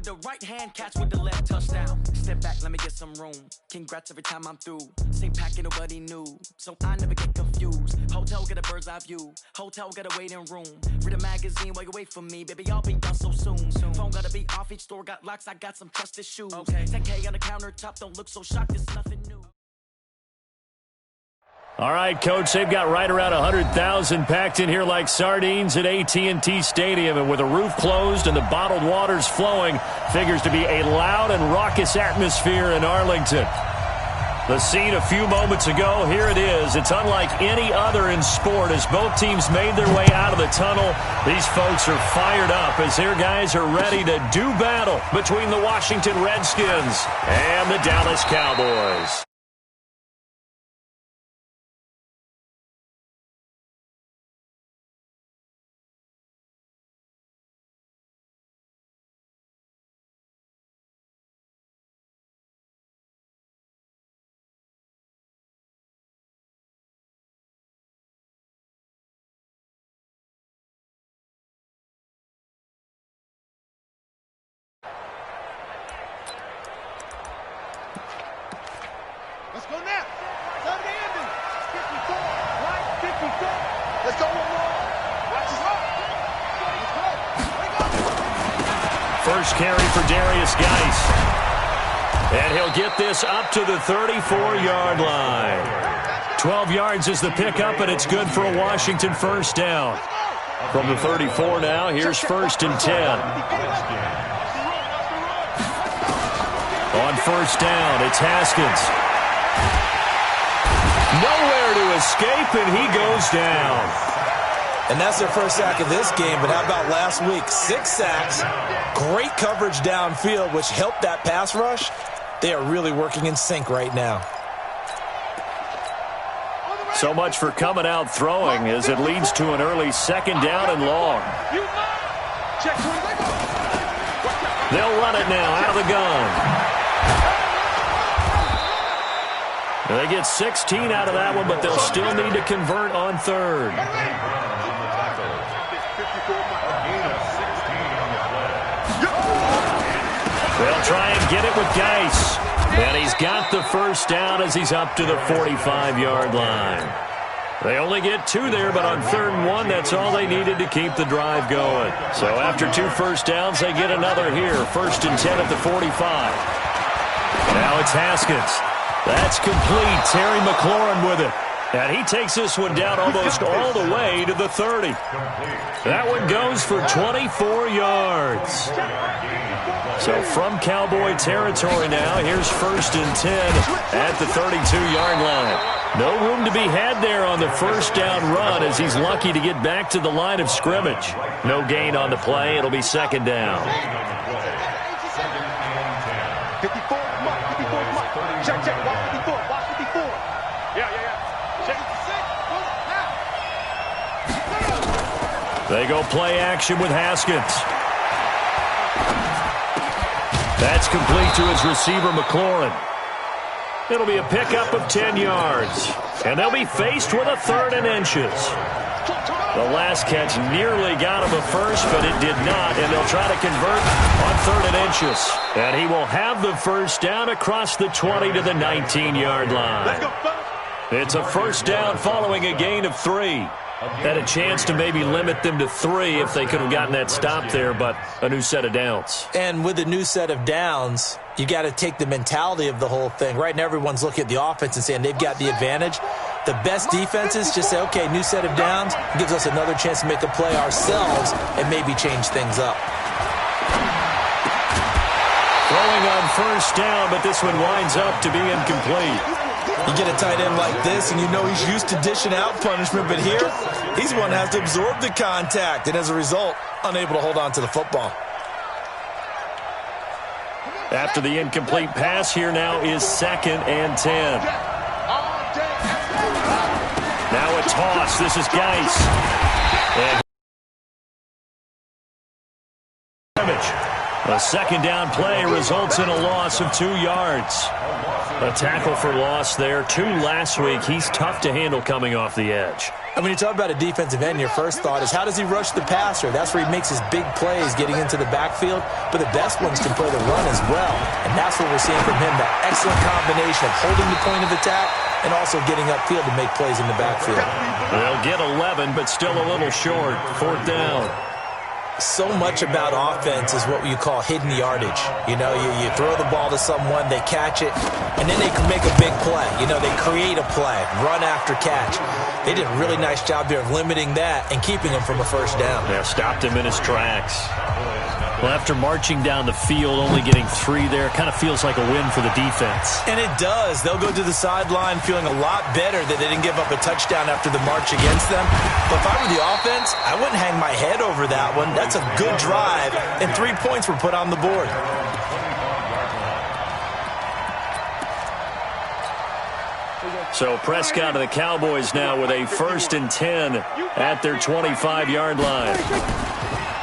with the right hand, catch with the left, touchdown. Step back, let me get some room. Congrats every time I'm through. Same packet, nobody knew, so I never get confused. Hotel get a bird's eye view. Hotel get a waiting room. Read a magazine while you wait for me, baby. I'll be done so soon. Phone gotta be off. Each store got locks. I got some trusted shoes. Okay. 10K on the countertop. Don't look so shocked. It's nothing new. All right, Coach, they've got right around 100,000 packed in here like sardines at AT&T Stadium, and with the roof closed and the bottled waters flowing, figures to be a loud and raucous atmosphere in Arlington. The scene a few moments ago, here it is. It's unlike any other in sport as both teams made their way out of the tunnel. These folks are fired up as their guys are ready to do battle between the Washington Redskins and the Dallas Cowboys. Let's go now. Come to Andy. 54. Right, 54. Let's go one more. Watch his heart. Let's go. First carry for Darius Geis. And he'll get this up to the 34-yard line. 12 yards is the pickup, and it's good for a Washington first down. From the 34 now, here's 1st and 10. On first down, it's Haskins. Nowhere to escape, and he goes down. And that's their first sack of this game, but how about last week? 6 sacks, great coverage downfield, which helped that pass rush. They are really working in sync right now. So much for coming out throwing as it leads to an early 2nd down and long. They'll run it now out of the gun. They get 16 out of that one, but they'll still need to convert on 3rd. They'll try and get it with Geis. And he's got the first down as he's up to the 45-yard line. They only get 2 there, but on 3rd and 1, that's all they needed to keep the drive going. So after 2 first downs, they get another here. 1st and 10 at the 45. Now it's Haskins. That's complete. Terry McLaurin with it. And he takes this one down almost all the way to the 30. That one goes for 24 yards. So from Cowboy territory now, here's 1st and 10 at the 32-yard line. No room to be had there on the first down run as he's lucky to get back to the line of scrimmage. No gain on the play. It'll be 2nd down. 54. Check, watch 54, watch 54. Yeah. Check. They go play action with Haskins. That's complete to his receiver, McLaurin. It'll be a pickup of 10 yards. And they'll be faced with a 3rd and inches. The last catch nearly got him a first, but it did not, and they'll try to convert on 3rd and inches. And he will have the first down across the 20 to the 19-yard line. It's a first down following a gain of 3. Had a chance to maybe limit them to 3 if they could have gotten that stop there, but a new set of downs. And with a new set of downs, you got to take the mentality of the whole thing. Right now, everyone's looking at the offense and saying they've got the advantage. The best defenses just say, okay, new set of downs, gives us another chance to make a play ourselves and maybe change things up. Throwing on first down, but this one winds up to be incomplete. You get a tight end like this, and you know he's used to dishing out punishment, but here, he's one that has to absorb the contact, and as a result, unable to hold on to the football. After the incomplete pass, here now is 2nd and 10. Now a toss. This is Geis. And a 2nd down play results in a loss of 2 yards. A tackle for loss there. 2 last week. He's tough to handle coming off the edge. And when you talk about a defensive end, your first thought is how does he rush the passer? That's where he makes his big plays getting into the backfield. But the best ones can play the run as well. And that's what we're seeing from him, that excellent combination of holding the point of attack and also getting upfield to make plays in the backfield. They'll get 11, but still a little short. 4th down. So much about offense is what you call hidden yardage. You know, you throw the ball to someone, they catch it, and then they can make a big play. You know, they create a play, run after catch. They did a really nice job there of limiting that and keeping him from a first down. Yeah, stopped him in his tracks. Well, after marching down the field, only getting 3 there, kind of feels like a win for the defense. And it does. They'll go to the sideline feeling a lot better that they didn't give up a touchdown after the march against them. But if I were the offense, I wouldn't hang my head over that one. That's a good drive, and 3 points were put on the board. So Prescott and the Cowboys now with a 1st and 10 at their 25-yard line.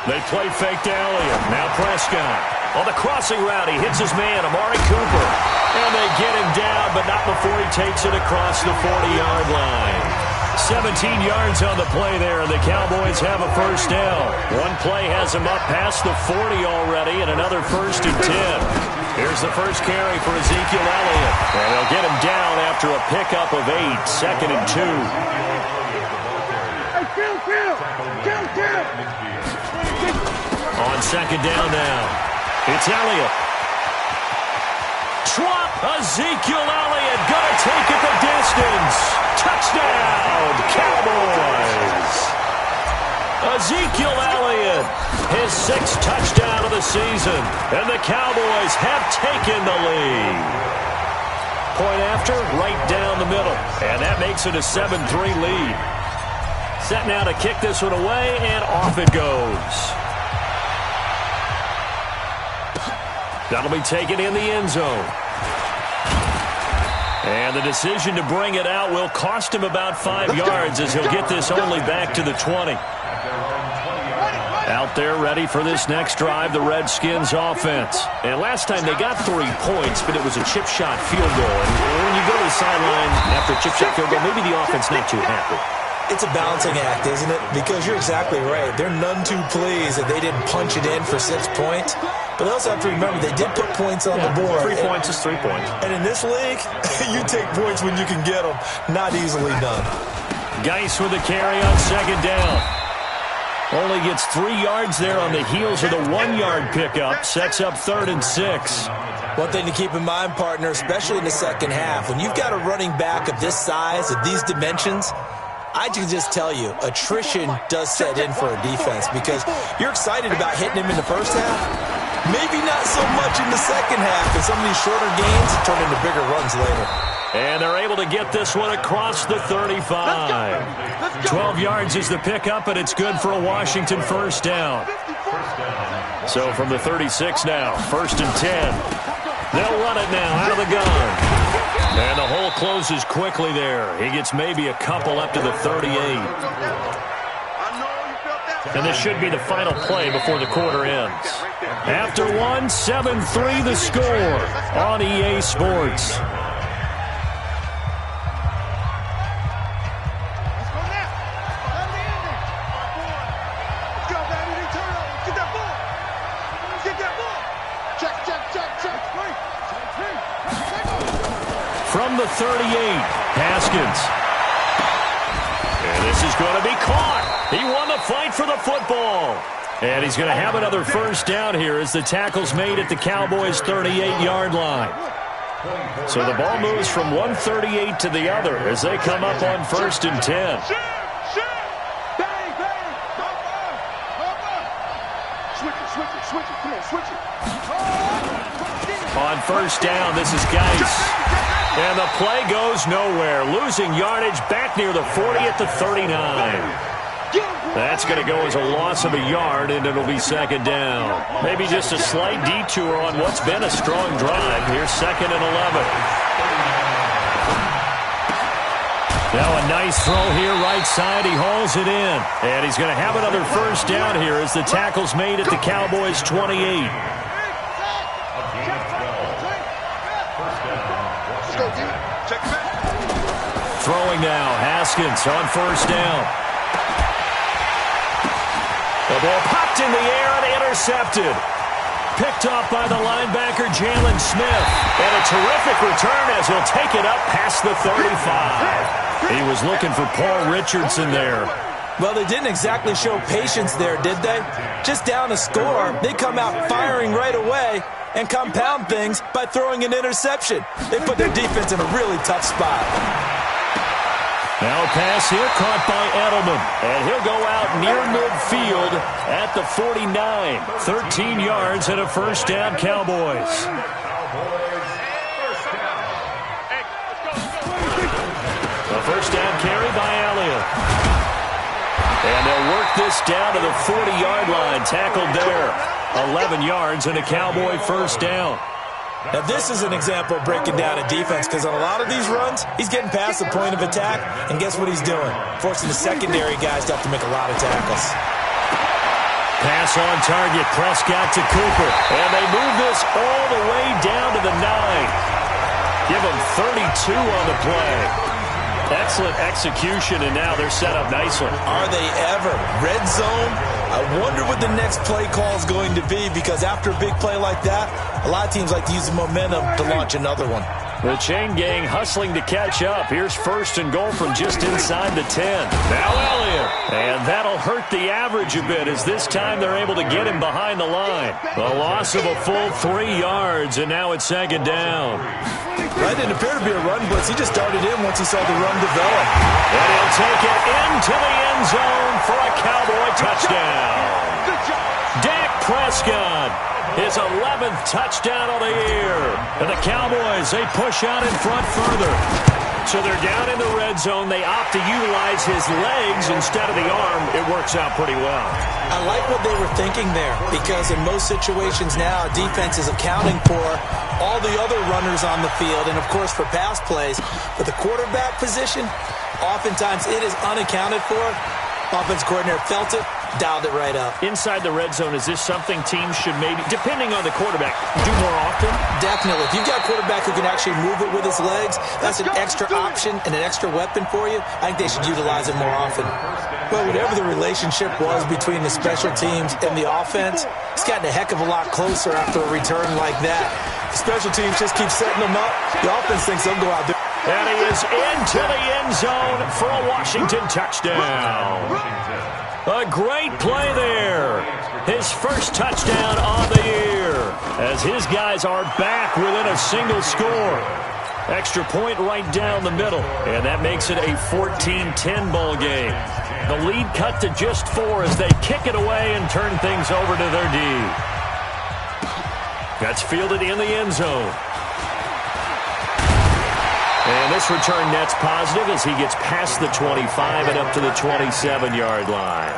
They play fake to Elliott. Now Prescott on the crossing route. He hits his man, Amari Cooper. And they get him down, but not before he takes it across the 40-yard line. 17 yards on the play there, and the Cowboys have a first down. One play has them up past the 40 already, and another 1st and 10. Here's the first carry for Ezekiel Elliott. And they'll get him down after a pickup of 8, 2nd and 2. Hey, Kill. On 2nd down now, it's Elliott. Swap, Ezekiel Elliott gonna take it the distance. Touchdown, Cowboys. Ezekiel Elliott, his 6th touchdown of the season, and the Cowboys have taken the lead. Point after, right down the middle, and that makes it a 7-3 lead. Set now to kick this one away, and off it goes. That'll be taken in the end zone. And the decision to bring it out will cost him about 5 yards as he'll get this only back to the 20. Out there ready for this next drive, the Redskins offense. And last time they got 3 points, but it was a chip shot field goal. And when you go to the sideline after a chip shot field goal, maybe the offense not too happy. It's a balancing act, isn't it? Because you're exactly right. They're none too pleased that they didn't punch it in for 6 points. But they also have to remember they did put points on the board. 3 points is 3 points. And in this league, you take points when you can get them. Not easily done. Geis with the carry on 2nd down. Only gets 3 yards there on the heels of the 1-yard pickup. Sets up 3rd and 6. One thing to keep in mind, partner, especially in the second half, when you've got a running back of this size, of these dimensions, I can just tell you, attrition does set in for a defense because you're excited about hitting him in the first half. Maybe not so much in the second half, and some of these shorter gains turn into bigger runs later. And they're able to get this one across the 35. 12 yards is the pickup, and it's good for a Washington first down. So from the 36 now, 1st and 10. They'll run it now out of the gun. And the hole closes quickly there. He gets maybe a couple up to the 38. And this should be the final play before the quarter ends. After one, 7-3 the score on EA Sports. From the 38, Haskins. And this is going to be caught. He won the fight for the football. And he's going to have another first down here as the tackle's made at the Cowboys' 38-yard line. So the ball moves from 138 to the other as they come up on 1st and 10. On 1st down, this is Geis. And the play goes nowhere. Losing yardage back near the 40 at the 39. That's going to go as a loss of a yard, and it'll be 2nd down. Maybe just a slight detour on what's been a strong drive. Here's 2nd and 11. Now a nice throw here, right side. He hauls it in. And he's going to have another first down here as the tackle's made at the Cowboys' 28. throwing now. Haskins on first down. The ball popped in the air and intercepted. Picked off by the linebacker, Jalen Smith. And a terrific return as he'll take it up past the 35. He was looking for Paul Richardson there. Well, they didn't exactly show patience there, did they? Just down a score, they come out firing right away and compound things by throwing an interception. They put their defense in a really tough spot. Now a pass here caught by Edelman. And he'll go out near midfield at the 49. 13 yards and a first down, Cowboys. A first down carry by Elliott. And they'll work this down to the 40-yard line. Tackled there. 11 yards and a Cowboy first down. Now, this is an example of breaking down a defense because on a lot of these runs, he's getting past the point of attack, and guess what he's doing? Forcing the secondary guys to have to make a lot of tackles. Pass on target, Prescott to Cooper. And they move this all the way down to the 9. Give them 32 on the play. Excellent execution, and now they're set up nicely. Are they ever? Red zone? I wonder what the next play call is going to be because after a big play like that, a lot of teams like to use the momentum to launch another one. The chain gang hustling to catch up. Here's first and goal from just inside the 10. Now Elliott. And that'll hurt the average a bit as this time they're able to get him behind the line. The loss of a full 3 yards, and now it's second down. That didn't appear to be a run blitz. He just darted in once he saw the run develop. And he'll take it into the end zone for a Cowboy touchdown. Dak Prescott, his 11th touchdown of the year. And the Cowboys, they push out in front further. So they're down in the red zone. They opt to utilize his legs instead of the arm. It works out pretty well. I like what they were thinking there because in most situations now, defense is accounting for all the other runners on the field and, of course, for pass plays. But the quarterback position, oftentimes it is unaccounted for. Offense coordinator felt it, dialed it right up. Inside the red zone, is this something teams should maybe, depending on the quarterback, do more often? Definitely. If you've got a quarterback who can actually move it with his legs, that's an extra option and an extra weapon for you. I think they should utilize it more often. Well, whatever the relationship was between the special teams and the offense, it's gotten a heck of a lot closer after a return like that. The special teams just keep setting them up. The offense thinks they'll go out there. And he is into the end zone for a Washington touchdown. A great play there. His first touchdown on the year as his guys are back within a single score. Extra point right down the middle, and that makes it a 14-10 ball game. The lead cut to just 4 as they kick it away and turn things over to their D. That's fielded in the end zone. And this return net's positive as he gets past the 25 and up to the 27-yard line.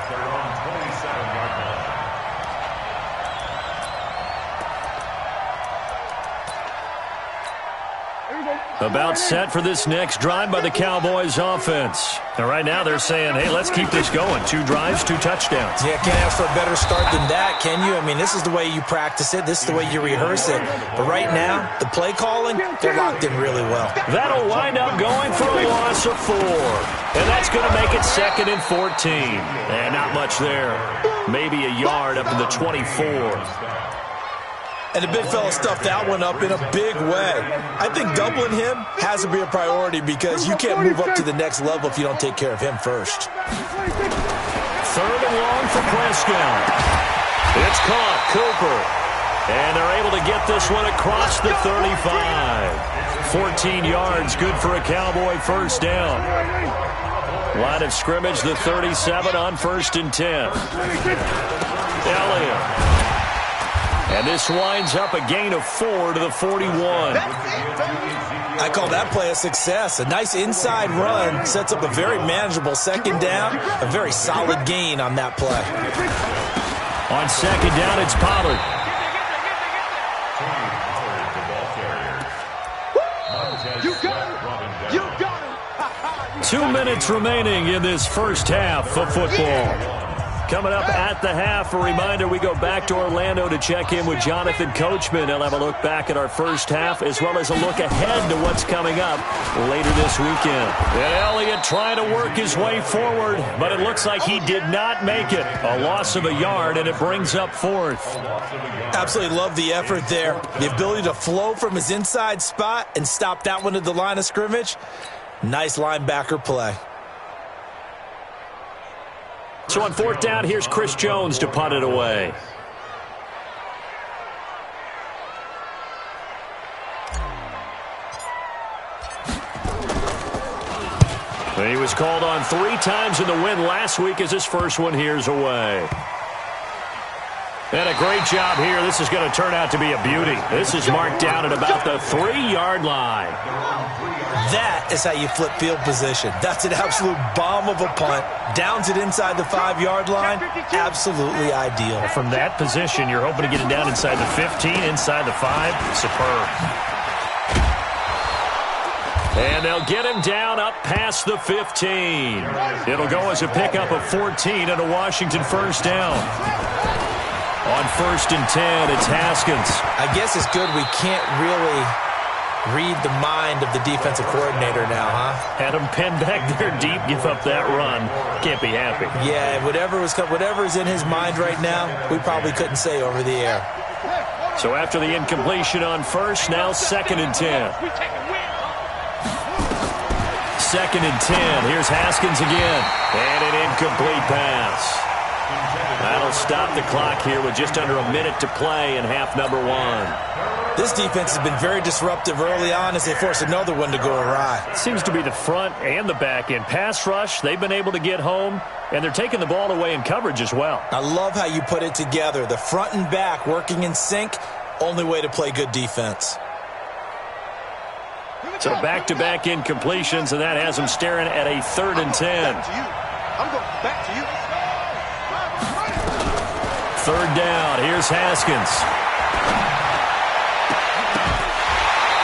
About set for this next drive by the Cowboys offense. And right now they're saying, hey, let's keep this going. 2 drives, 2 touchdowns. Yeah, can't ask for a better start than that, can you? I mean, this is the way you practice it. This is the way you rehearse it. But right now, the play calling, they're locked in really well. That'll wind up going for a loss of 4. And that's going to make it 2nd and 14. And not much there. Maybe a yard up to the 24. And the big fella stuffed that one up in a big way. I think doubling him has to be a priority because you can't move up to the next level if you don't take care of him first. 3rd and long for Prescott. It's caught, Cooper. And they're able to get this one across the 35. 14 yards, good for a Cowboy first down. Line of scrimmage, the 37 on 1st and 10. Elliott. And this winds up a gain of 4 to the 41. I call that play a success. A nice inside run sets up a very manageable 2nd down. A very solid gain on that play. On 2nd down, it's Pollard. You got him. 2 minutes remaining in this first half of football. Coming up at the half, a reminder, we go back to Orlando to check in with Jonathan Coachman. He'll have a look back at our first half as well as a look ahead to what's coming up later this weekend. And Elliott trying to work his way forward, but it looks like he did not make it. A loss of a yard, and it brings up fourth. Absolutely love the effort there. The ability to flow from his inside spot and stop that one at the line of scrimmage. Nice linebacker play. So on fourth down, here's Chris Jones to punt it away. He was called on 3 times in the win last week as his first one here's away. And a great job here. This is going to turn out to be a beauty. This is marked down at about the 3-yard line. That is how you flip field position. That's an absolute bomb of a punt. Downs it inside the 5-yard line. Absolutely ideal. From that position, you're hoping to get it down inside the 15, inside the 5. Superb. And they'll get him down up past the 15. It'll go as a pickup of 14 and a Washington first down. On 1st and 10, it's Haskins. I guess it's good we can't really read the mind of the defensive coordinator now, huh? Had him pinned back there deep, give up that run. Can't be happy. Yeah, whatever is in his mind right now, we probably couldn't say over the air. So after the incompletion on 1st, now 2nd and 10. 2nd and 10. Here's Haskins again. And an incomplete pass. That'll stop the clock here with just under a minute to play in half number 1. This defense has been very disruptive early on as they force another one to go awry. Seems to be the front and the back end. Pass rush, they've been able to get home, and they're taking the ball away in coverage as well. I love how you put it together. The front and back working in sync, only way to play good defense. So back-to-back incompletions, and that has them staring at a 3rd and 10. I'm going back to you. 3rd down. Here's Haskins.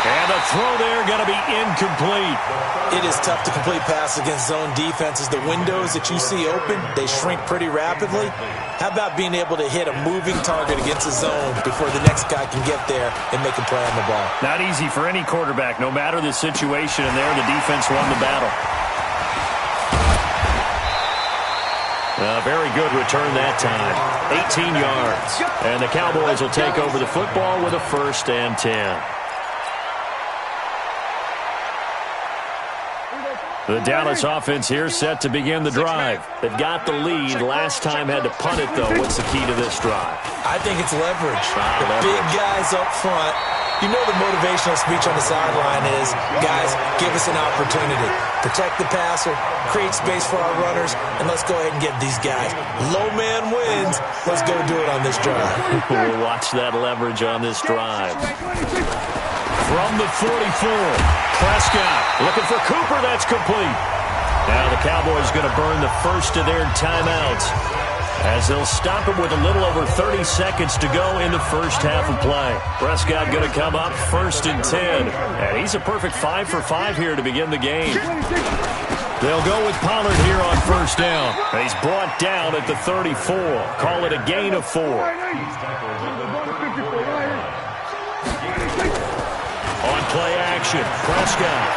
And the throw there going to be incomplete. It is tough to complete pass against zone defenses. The windows that you see open, they shrink pretty rapidly. How about being able to hit a moving target against a zone before the next guy can get there and make a play on the ball? Not easy for any quarterback, no matter the situation, and there the defense won the battle. Very good return that time. 18 yards. And the Cowboys will take over the football with a 1st and 10. The Dallas offense here set to begin the drive. They've got the lead. Last time had to punt it, though. What's the key to this drive? I think it's leverage. The big guys up front. You know the motivational speech on the sideline is, guys, give us an opportunity. Protect the passer, create space for our runners, and let's go ahead and get these guys. Low man wins. Let's go do it on this drive. We'll watch that leverage on this drive. From the 44, Prescott looking for Cooper. That's complete. Now the Cowboys going to burn the first of their timeouts as they'll stop it with a little over 30 seconds to go in the first half of play. Prescott going to come up 1st and 10. And he's a perfect 5 for 5 here to begin the game. They'll go with Pollard here on 1st down. And he's brought down at the 34. Call it a gain of 4. On play action, Prescott.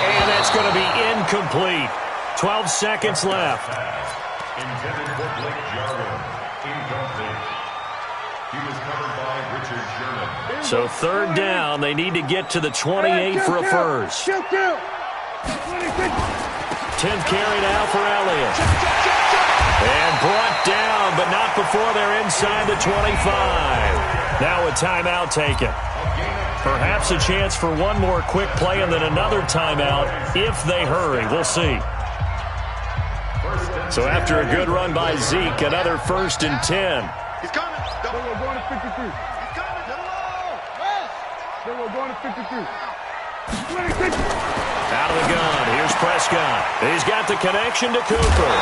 And that's going to be incomplete. 12 seconds left. Intended for Blake Jarwin. Incomplete. He was covered by Richard Sherman. So 3rd down, they need to get to the 28 for a first. 10th carry now for Elliott. And brought down, but not before they're inside the 25. Now a timeout taken. Perhaps a chance for one more quick play and then another timeout if they hurry. We'll see. So after a good run by Zeke, another 1st and 10. He's coming. We're going to 53. He's coming. Then we're going to 53. Out of the gun. Here's Prescott. He's got the connection to Cooper.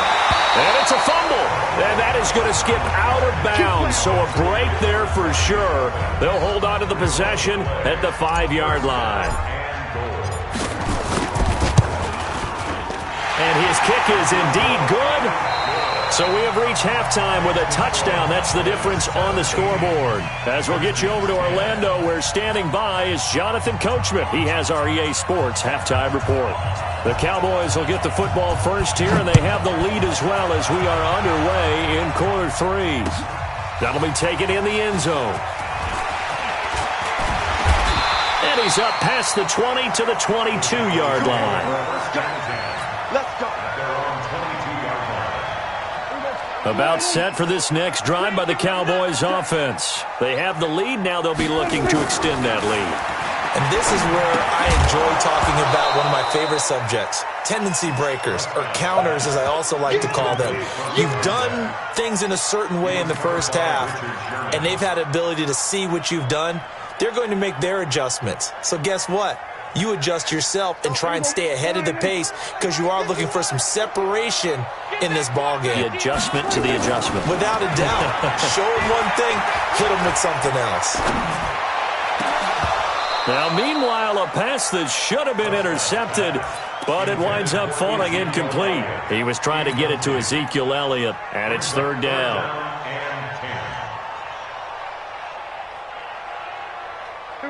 And it's a fumble. And that is going to skip out of bounds. So a break there for sure. They'll hold on to the possession at the 5-yard line. And his kick is indeed good. So we have reached halftime with a touchdown. That's the difference on the scoreboard. As we'll get you over to Orlando, where standing by is Jonathan Coachman. He has our EA Sports halftime report. The Cowboys will get the football first here, and they have the lead as well as we are underway in quarter three. That'll be taken in the end zone. And he's up past the 20 to the 22-yard line. Let's go. About set for this next drive by the Cowboys offense. They have the lead. Now they'll be looking to extend that lead. And this is where I enjoy talking about one of my favorite subjects, tendency breakers, or counters as I also like to call them. You've done things in a certain way in the first half, and they've had the ability to see what you've done. They're going to make their adjustments. So guess what? You adjust yourself and try and stay ahead of the pace because you are looking for some separation in this ball game. The adjustment to the adjustment. Without a doubt. Show them one thing, hit them with something else. Now, meanwhile, a pass that should have been intercepted, but it winds up falling incomplete. He was trying to get it to Ezekiel Elliott, and it's third down.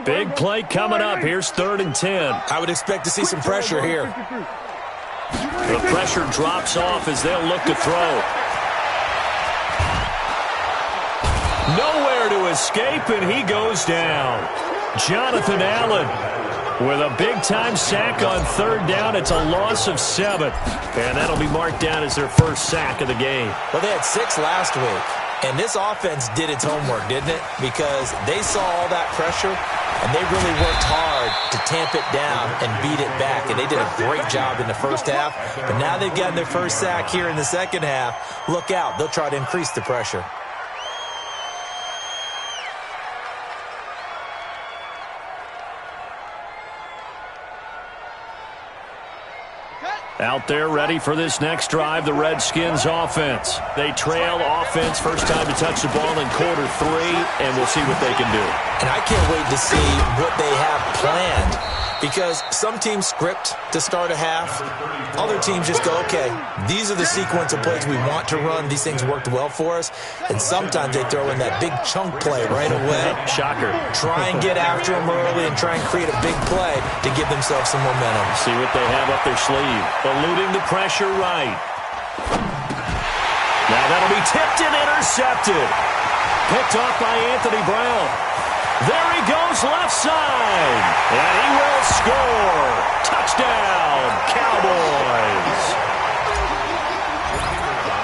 Big play coming up. Here's 3rd and 10. I would expect to see some pressure here. The pressure drops off as they'll look to throw. Nowhere to escape, and he goes down. Jonathan Allen with a big-time sack on 3rd down. It's a loss of 7. And that'll be marked down as their first sack of the game. Well, they had 6 last week. And this offense did its homework, didn't it? Because they saw all that pressure, and they really worked hard to tamp it down and beat it back. And they did a great job in the first half. But now they've gotten their first sack here in the second half. Look out. They'll try to increase the pressure. Out there ready for this next drive, the Redskins offense. They trail offense, first time to touch the ball in quarter 3, and we'll see what they can do. And I can't wait to see what they have planned, because some teams script to start a half. Other teams just go, okay, these are the sequence of plays we want to run. These things worked well for us. And sometimes they throw in that big chunk play right away. Shocker. Try and get after them early and try and create a big play to give themselves some momentum. See what they have up their sleeve. Eluding the pressure right. Now that'll be tipped and intercepted. Picked off by Anthony Brown. There he goes left side. And he will score. Touchdown, Cowboys.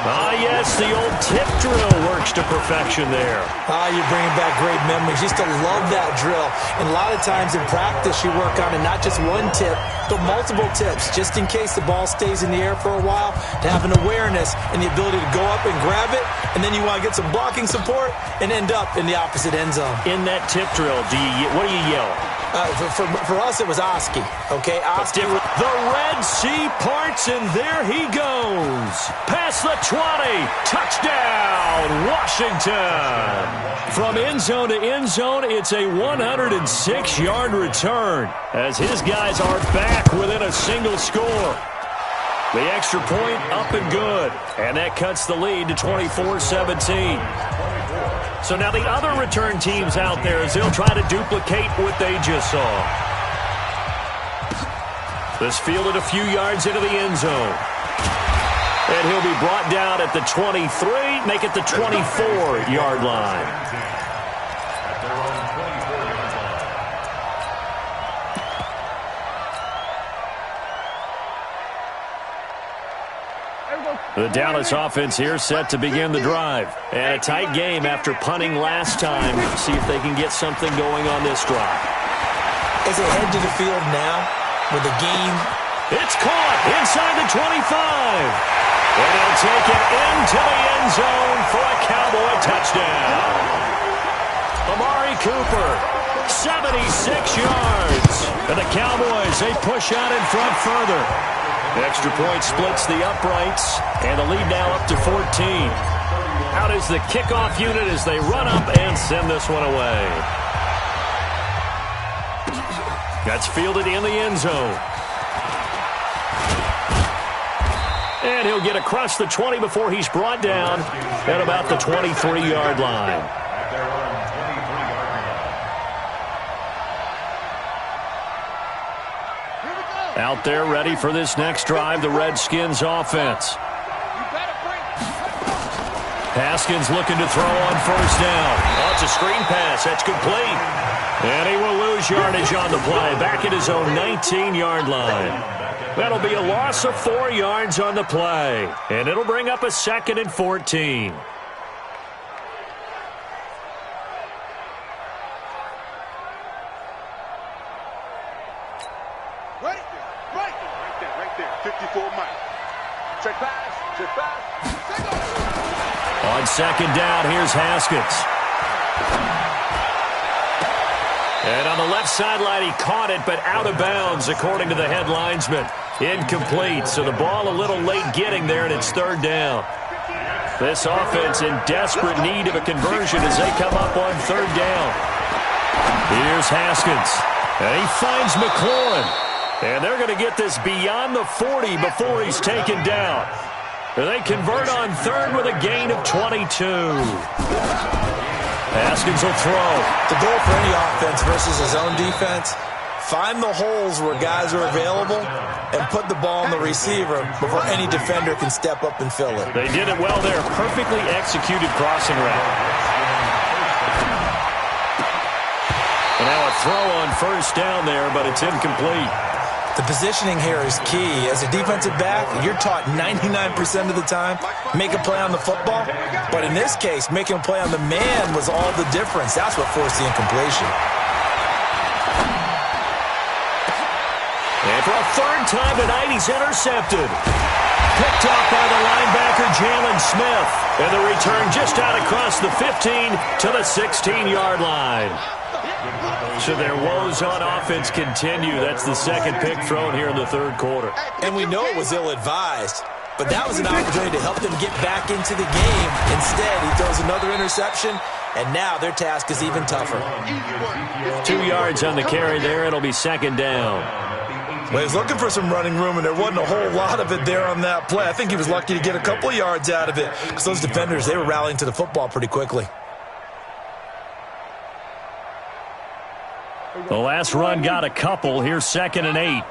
Ah, yes, the old tip drill works to perfection there. You're bringing back great memories. Used to love that drill. And a lot of times in practice, you work on it, not just one tip, but multiple tips, just in case the ball stays in the air for a while, to have an awareness and the ability to go up and grab it, and then you want to get some blocking support and end up in the opposite end zone. In that tip drill, what do you yell? For us, it was Oski. Okay, Oski. The Red Sea parts, and there he goes. Past the 20. Touchdown, Washington. From end zone to end zone, it's a 106-yard return as his guys are back within a single score. The extra point up and good, and that cuts the lead to 24-17. So now the other return teams out there as they'll try to duplicate what they just saw. This fielded a few yards into the end zone. And he'll be brought down at the 23, make it the 24-yard line. The Dallas offense here set to begin the drive. And a tight game after punting last time. See if they can get something going on this drive. As they head to the field now with the game. It's caught inside the 25. And he'll take it into the end zone for a Cowboy touchdown. Amari Cooper, 76 yards. And the Cowboys, they push out in front further. Extra point splits the uprights, and the lead now up to 14. Out is the kickoff unit as they run up and send this one away. That's fielded in the end zone. And he'll get across the 20 before he's brought down at about the 23-yard line. Out there ready for this next drive, the Redskins offense. Haskins looking to throw on first down. Oh, it's a screen pass. That's complete. And he will lose yardage on the play. Back at his own 19-yard line. That'll be a loss of 4 yards on the play. And it'll bring up a 2nd and 14. Right there. 54 Mike. Check pass. On 2nd down, here's Haskins. And on the left sideline, he caught it, but out of bounds, according to the head linesman. Incomplete, so the ball a little late getting there, and it's 3rd down. This offense in desperate need of a conversion as they come up on 3rd down. Here's Haskins, and he finds McLaurin. And they're going to get this beyond the 40 before he's taken down. They convert on 3rd with a gain of 22. Haskins will throw. The goal for any offense versus his own defense, find the holes where guys are available and put the ball on the receiver before any defender can step up and fill it. They did it well there. Perfectly executed crossing route. And now a throw on first down there, but it's incomplete. The positioning here is key. As a defensive back, you're taught 99% of the time, make a play on the football. But in this case, making a play on the man was all the difference. That's what forced the incompletion. And for a 3rd time tonight, he's intercepted. Picked off by the linebacker, Jalen Smith. And the return just out across the 15 to the 16-yard line. So their woes on offense continue. That's the 2nd pick thrown here in the 3rd quarter. And we know it was ill-advised, but that was an opportunity to help them get back into the game. Instead, he throws another interception, and now their task is even tougher. 2 yards on the carry there. It'll be 2nd down. Well, he was looking for some running room, and there wasn't a whole lot of it there on that play. I think he was lucky to get a couple of yards out of it because those defenders, they were rallying to the football pretty quickly. The last run got a couple. Here's 2nd and 8.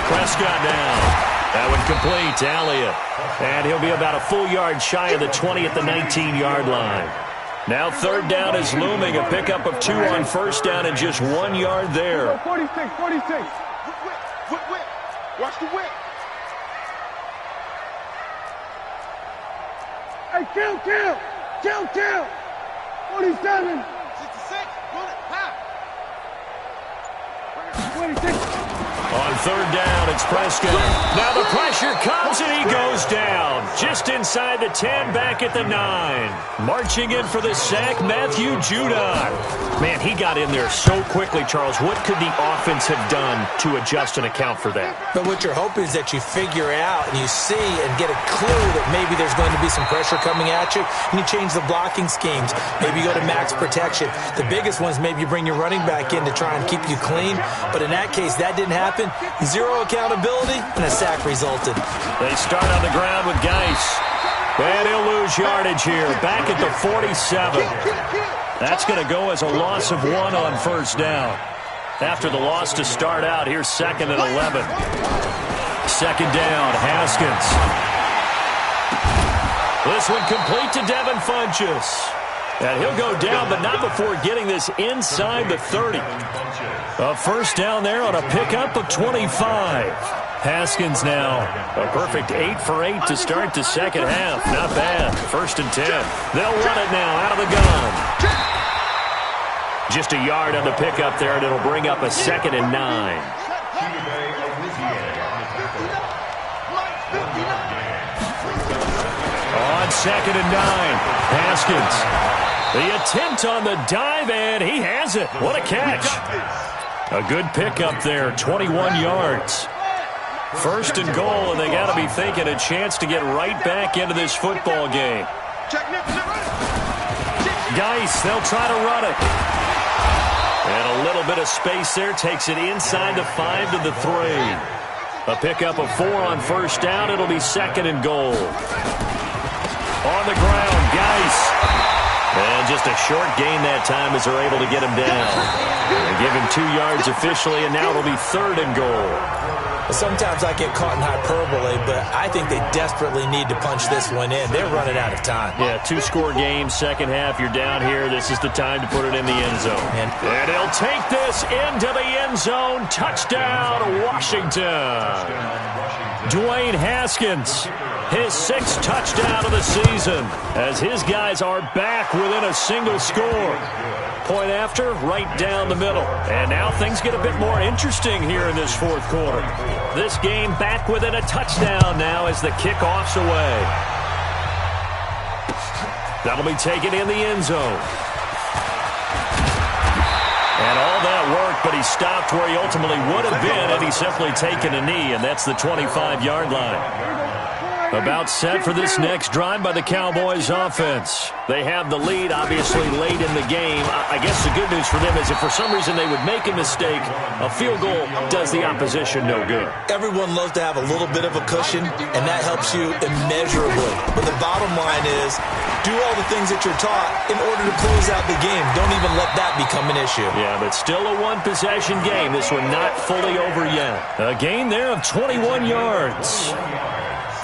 Prescott down. That one complete to Elliott. And he'll be about a full yard shy of the 20 at the 19-yard line. Now 3rd down is looming. A pickup of 2 on first down and just 1 yard there. 46. Whip. Watch the whip. Hey, kill. 47. 66. Bullet. Pop. 26. On 3rd down, it's Prescott. Now the pressure comes and he goes down. Just inside the 10, back at the 9. Marching in for the sack, Matthew Judon. Man, he got in there so quickly, Charles. What could the offense have done to adjust and account for that? But what you're hoping is that you figure out and you see and get a clue that maybe there's going to be some pressure coming at you, and you change the blocking schemes. Maybe you go to max protection. The biggest one is maybe you bring your running back in to try and keep you clean. But in that case, that didn't happen. 0 accountability, and a sack resulted. They start on the ground with Geis. And he'll lose yardage here. Back at the 47. That's going to go as a loss of 1 on first down. After the loss to start out, here's 2nd and 11. 2nd down, Haskins. This one complete to Devin Funchess. And he'll go down, but not before getting this inside the 30. A first down there on a pickup of 25. Haskins now a perfect 8 for 8 to start the 2nd half. Not bad. 1st and 10. They'll run it now out of the gun. Just a yard on the pickup there, and it'll bring up a 2nd and 9. On 2nd and 9, Haskins. The attempt on the dive, and he has it. What a catch. A good pickup there, 21 yards. 1st and goal, and they got to be thinking a chance to get right back into this football game. Geis, they'll try to run it. And a little bit of space there. Takes it inside the 5 to the 3. A pickup of 4 on first down. It'll be 2nd and goal. On the ground, Geis. And just a short gain that time as they're able to get him down. They give him 2 yards officially, and now it'll be 3rd and goal. Sometimes I get caught in hyperbole, but I think they desperately need to punch this one in. They're running out of time. Yeah, 2-score game, second half. You're down here. This is the time to put it in the end zone. And he'll take this into the end zone. Touchdown, Washington. Dwayne Haskins, his 6th touchdown of the season, as his guys are back within a single score. Point after, right down the middle. And now things get a bit more interesting here in this 4th quarter. This game back within a touchdown now as the kickoff's away. That'll be taken in the end zone. And all that work, but he stopped where he ultimately would have been had he simply taken a knee, and that's the 25-yard line. About set for this next drive by the Cowboys offense. They have the lead, obviously, late in the game. I guess the good news for them is if for some reason they would make a mistake, a field goal does the opposition no good. Everyone loves to have a little bit of a cushion, and that helps you immeasurably. But the bottom line is, do all the things that you're taught in order to close out the game. Don't even let that become an issue. Yeah, but still a one-possession game. This one not fully over yet. A gain there of 21 yards.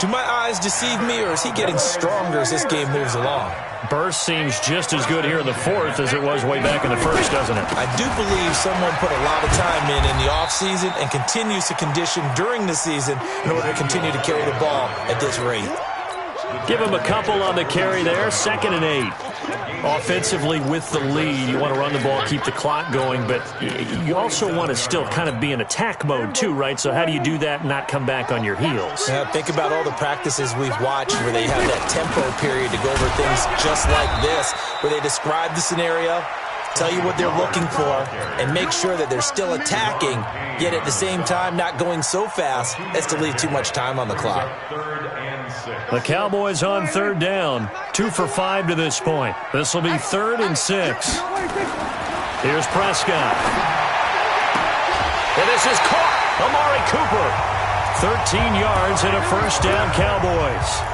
Do my eyes deceive me, or is he getting stronger as this game moves along? Burst seems just as good here in the 4th as it was way back in the 1st, doesn't it? I do believe someone put a lot of time in the offseason and continues to condition during the season in order to continue to carry the ball at this rate. Give him a couple on the carry there. 2nd and 8. Offensively with the lead, you want to run the ball, keep the clock going, but you also want to still kind of be in attack mode too, right? So how do you do that and not come back on your heels? Yeah, think about all the practices we've watched where they have that tempo period to go over things just like this, where they describe the scenario, tell you what they're looking for, and make sure that they're still attacking, yet at the same time not going so fast as to leave too much time on the clock. The Cowboys on 3rd down. 2 for 5 to this point. This will be 3rd and 6. Here's Prescott. And this is caught. Amari Cooper. 13 yards and a first down, Cowboys.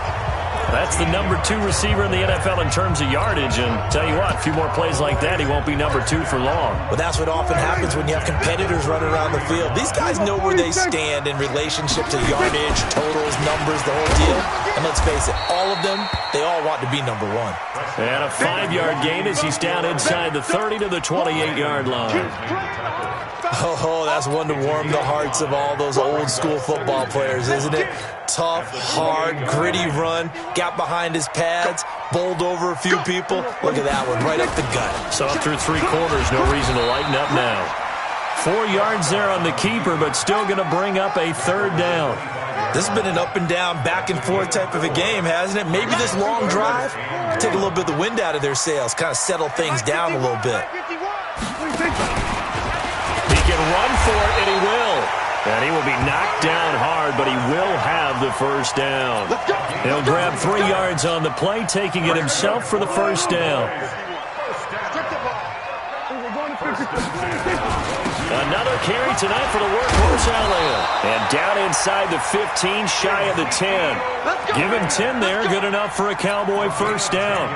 That's the number 2 receiver in the NFL in terms of yardage. And tell you what, a few more plays like that, he won't be number 2 for long. Well, that's what often happens when you have competitors running around the field. These guys know where they stand in relationship to yardage, totals, numbers, the whole deal. And let's face it, all of them, they all want to be number 1. And a 5-yard gain as he's down inside the 30 to the 28-yard line. Oh, that's one to warm the hearts of all those old-school football players, isn't it? Tough, hard, gritty run, got behind his pads, bowled over a few people. Look at that one, right up the gut. So up through 3 quarters, no reason to lighten up now. 4 yards there on the keeper, but still going to bring up a 3rd down. This has been an up-and-down, back-and-forth type of a game, hasn't it? Maybe this long drive take a little bit of the wind out of their sails, kind of settle things down a little bit. He can run for it, and he will. And he will be knocked down hard, but he will have the first down. He'll grab 3 yards on the play, taking it himself for the first down. Another carry tonight for the workhorse Elliott. And down inside the 15, shy of the 10. Give him 10 there, good enough for a Cowboy first down.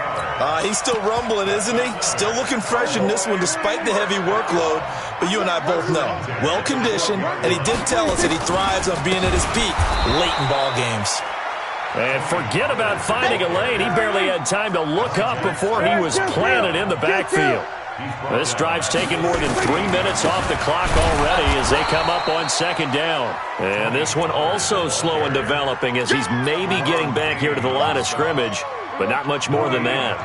He's still rumbling, isn't he? Still looking fresh in this one despite the heavy workload. But you and I both know, well-conditioned, and he did tell us that he thrives on being at his peak late in ball games. And forget about finding a lane. He barely had time to look up before he was planted in the backfield. This drive's taken more than 3 minutes off the clock already as they come up on 2nd down. And this one also slow in developing as he's maybe getting back here to the line of scrimmage, but not much more than that.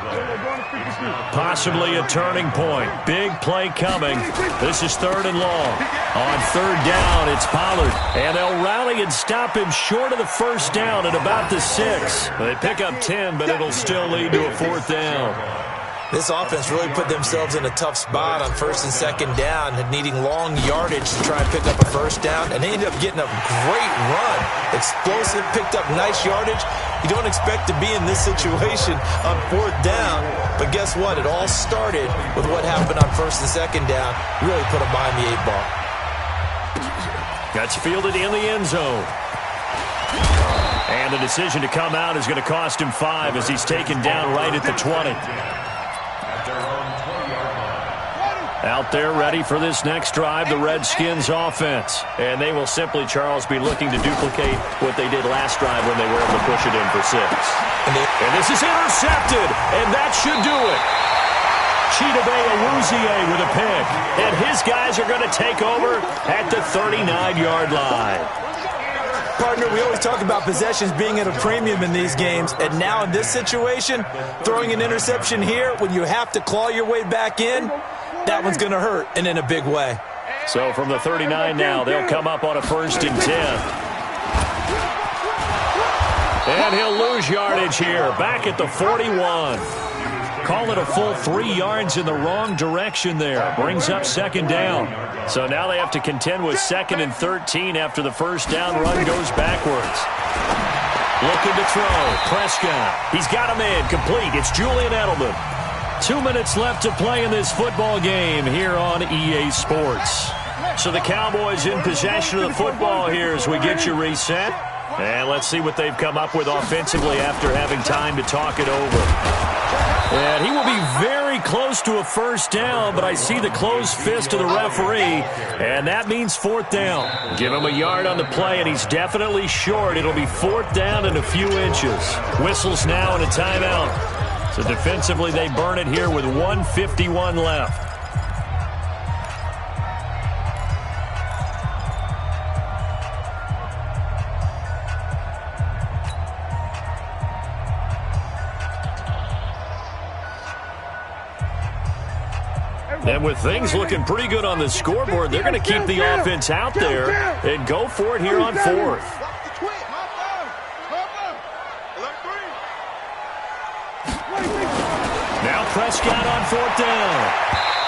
Possibly a turning point. Big play coming. This is 3rd and long. On 3rd down, it's Pollard. And they'll rally and stop him short of the first down at about the 6. They pick up 10, but it'll still lead to a 4th down. This offense really put themselves in a tough spot on first and second down, needing long yardage to try and pick up a first down, and they ended up getting a great run. Explosive, picked up nice yardage. You don't expect to be in this situation on fourth down, but guess what? It all started with what happened on first and second down. Really put them behind the 8 ball. That's fielded in the end zone. And the decision to come out is going to cost him 5 as he's taken down right at the 20. Out there ready for this next drive, the Redskins offense. And they will simply, Charles, be looking to duplicate what they did last drive when they were able to push it in for 6. And this is intercepted, and that should do it. Chidobe Awuzie with a pick. And his guys are going to take over at the 39-yard line. Partner, we always talk about possessions being at a premium in these games, and now in this situation, throwing an interception here when you have to claw your way back in, that one's going to hurt, and in a big way. So from the 39 now, they'll come up on a 1st and 10. And he'll lose yardage here, back at the 41. Call it a full 3 yards in the wrong direction there. Brings up 2nd down. So now they have to contend with 2nd and 13 after the first down run goes backwards. Looking to throw. Prescott. He's got a man complete. It's Julian Edelman. 2 minutes left to play in this football game here on EA Sports. So the Cowboys in possession of the football here as we get you reset. And let's see what they've come up with offensively after having time to talk it over. And he will be very close to a first down, but I see the closed fist of the referee, and that means 4th down. Give him a yard on the play, and he's definitely short. It'll be 4th down and a few inches. Whistles now and a timeout. So defensively, they burn it here with 1:51 left. And with things looking pretty good on the scoreboard, they're going to keep the offense out there and go for it here on 4th. Now Prescott on 4th down.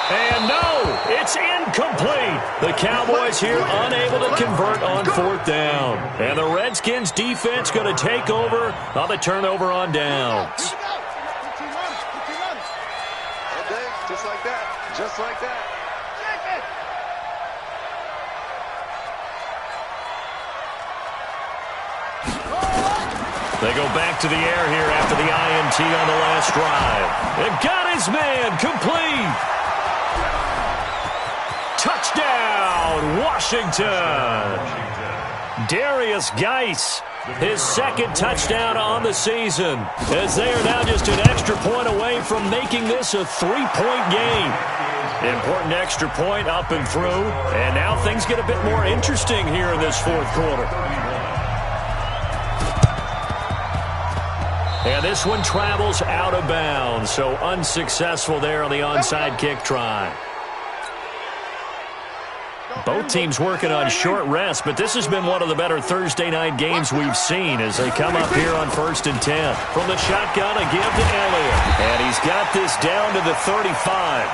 And no, it's incomplete. The Cowboys here unable to convert on 4th down. And the Redskins defense going to take over on the turnover on downs. Just like that. Just like that. They go back to the air here after the INT on the last drive. They've got his man complete. Touchdown, Washington. Darius Geis, his 2nd touchdown on the season, as they are now just an extra point away from making this a 3-point game. Important extra point up and through, and now things get a bit more interesting here in this 4th quarter. And this one travels out of bounds, so unsuccessful there on the onside kick try. Both teams working on short rest, but this has been one of the better Thursday night games we've seen as they come up here on 1st and 10. From the shotgun, a give to Elliott. And he's got this down to the 35.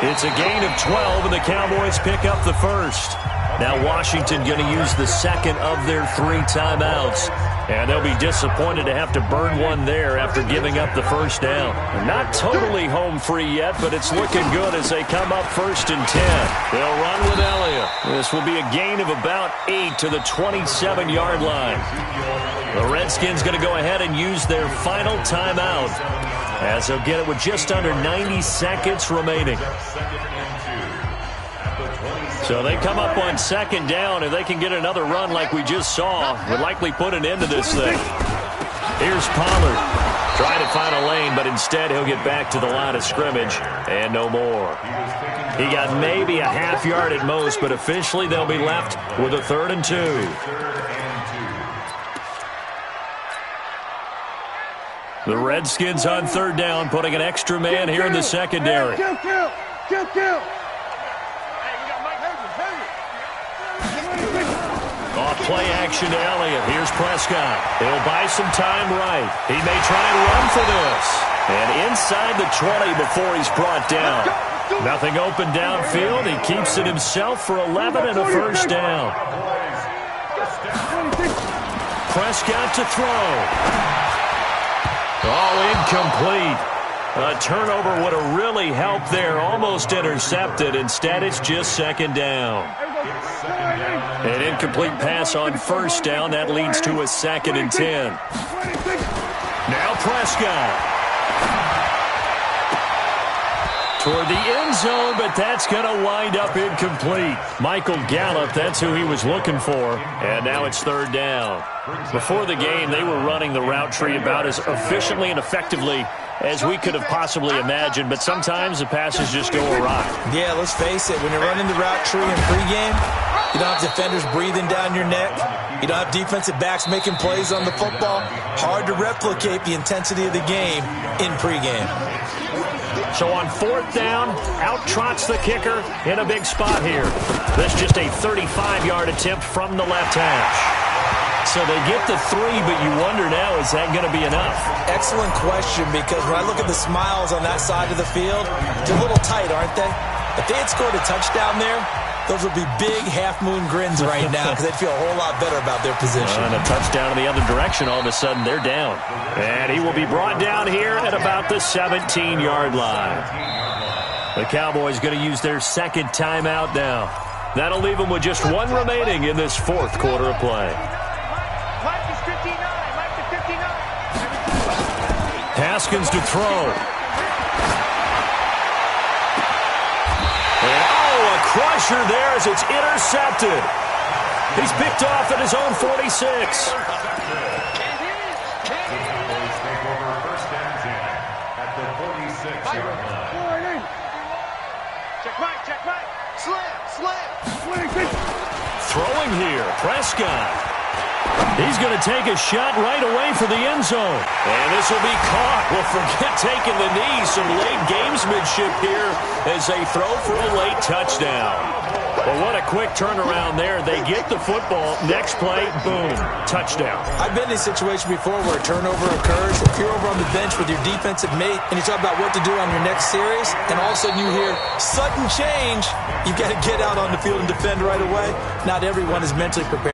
It's a gain of 12, and the Cowboys pick up the 1st. Now Washington going to use the 2nd of their 3 timeouts. And they'll be disappointed to have to burn one there after giving up the first down. Not totally home free yet, but it's looking good as they come up 1st and 10. They'll run with Elliott. This will be a gain of about 8 to the 27-yard line. The Redskins going to go ahead and use their final timeout as they'll get it with just under 90 seconds remaining. So they come up on 2nd down, and they can get another run like we just saw. Would likely put an end to this thing. Here's Pollard. Trying to find a lane, but instead he'll get back to the line of scrimmage and no more. He got maybe a half yard at most, but officially they'll be left with a 3rd and 2. The Redskins on 3rd down, putting an extra man here in the secondary. Off play action to Elliott. Here's Prescott. He'll buy some time right. He may try and run for this. And inside the 20 before he's brought down. Nothing open downfield. He keeps it himself for 11 and a first down. Prescott to throw. Oh, incomplete. A turnover would have really helped there. Almost intercepted. Instead, it's just second down. An incomplete pass on first down. That leads to a 2nd and 10. Now Prescott. Toward the end zone, but that's going to wind up incomplete. Michael Gallup, that's who he was looking for. And now it's 3rd down. Before the game, they were running the route tree about as efficiently and effectively as we could have possibly imagined, but sometimes the passes just go awry. Yeah, let's face it, when you're running the route tree in pregame, you don't have defenders breathing down your neck. You don't have defensive backs making plays on the football. Hard to replicate the intensity of the game in pregame. So on 4th down, out trots the kicker in a big spot here. That's just a 35-yard attempt from the left hash. So they get the 3, but you wonder now, is that going to be enough? Excellent question, because when I look at the smiles on that side of the field, they're a little tight, aren't they? If they had scored a touchdown there, those would be big half-moon grins right now because they'd feel a whole lot better about their position. And a touchdown in the other direction, all of a sudden they're down. And he will be brought down here at about the 17-yard line. The Cowboys going to use their 2nd timeout now. That'll leave them with just 1 remaining in this 4th quarter of play. Haskins to throw. And, a crusher there as it's intercepted. He's picked off at his own 46. Throwing here, Prescott. He's going to take a shot right away for the end zone. And this will be caught. Well, forget taking the knee. Some late gamesmanship here as they throw for a late touchdown. Well, what a quick turnaround there. They get the football. Next play, boom, touchdown. I've been in a situation before where a turnover occurs. If you're over on the bench with your defensive mate and you talk about what to do on your next series, and all of a sudden you hear sudden change, you've got to get out on the field and defend right away. Not everyone is mentally prepared.